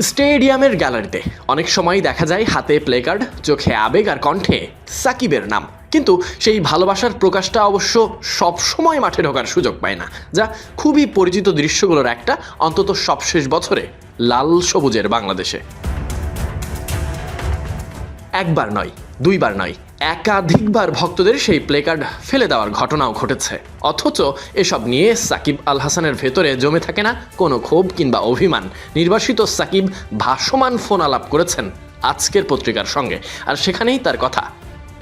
স্টেডিয়ামের গ্যালারিতে অনেক সময় দেখা যায় হাতে প্লেকার্ড, চোখে আবেগ আর কণ্ঠে সাকিবের নাম। কিন্তু সেই ভালোবাসার প্রকাশটা অবশ্য সব সময় মাঠে ঢোকার সুযোগ পায় না, যা খুবই পরিচিত দৃশ্যগুলোর একটা, অন্তত সবশেষ বছরে লাল সবুজের বাংলাদেশে। একবার নয়, দুইবার নয়, একাধিকবার ভক্তদের সেই প্লেকার্ড ফেলে দেওয়ার ঘটনাও ঘটেছে। অথচ এসব নিয়ে সাকিব আল হাসানের ভেতরে জমে থাকে না কোনো ক্ষোভ কিংবা অভিমান। নির্বাসিত সাকিব ভাসমান ফোন আলাপ করেছেন আজকের পত্রিকার সঙ্গে, আর সেখানেই তার কথা।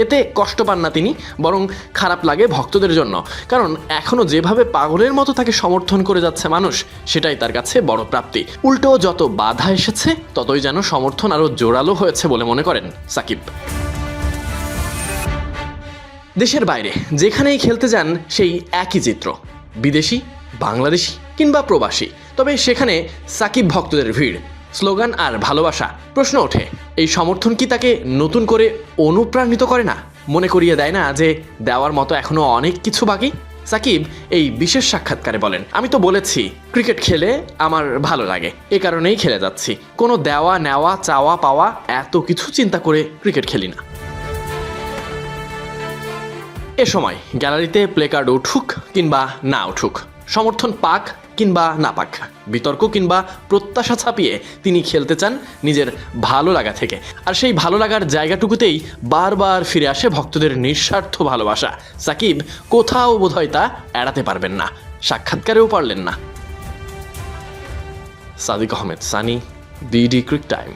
এতে কষ্ট পান না তিনি, বরং খারাপ লাগে ভক্তদের জন্য। কারণ এখনও যেভাবে পাগলের মতো তাকে সমর্থন করে যাচ্ছে মানুষ, সেটাই তার কাছে বড় প্রাপ্তি। উল্টো যত বাধা এসেছে, ততই যেন সমর্থন আরও জোরালো হয়েছে বলে মনে করেন সাকিব। দেশের বাইরে যেখানেই খেলতে যান সেই একই চিত্র, বিদেশি, বাংলাদেশি কিংবা প্রবাসী, তবে সেখানে সাকিব ভক্তদের ভিড়, স্লোগান আর ভালোবাসা। প্রশ্ন ওঠে, এই সমর্থন কি তাকে নতুন করে অনুপ্রাণিত করে না? মনে করিয়ে দেয় না যে দেওয়ার মতো এখনো অনেক কিছু বাকি? সাকিব এই বিশেষ সাক্ষাৎকারে বলেন, আমি তো বলেছি ক্রিকেট খেলে আমার ভালো লাগে, এ কারণেই খেলে যাচ্ছি। কোনো দেওয়া নেওয়া, চাওয়া পাওয়া এত কিছু চিন্তা করে ক্রিকেট খেলি না। এ সময় গ্যালারিতে প্লেকার্ড উঠুক কিংবা না উঠুক, সমর্থন পাক কিংবা না পাক, বিতর্ক কিংবা প্রত্যাশা ছাপিয়ে তিনি খেলতে চান নিজের ভালো লাগা থেকে। আর সেই ভালো লাগার জায়গাটুকুতেই বারবার ফিরে আসে ভক্তদের নিঃস্বার্থ ভালোবাসা। সাকিব কোথাও বোধহয় তা এড়াতে পারবেন না, সাক্ষাৎকারেও পারলেন না। Sadik Ahmed Sunny, BD crick time.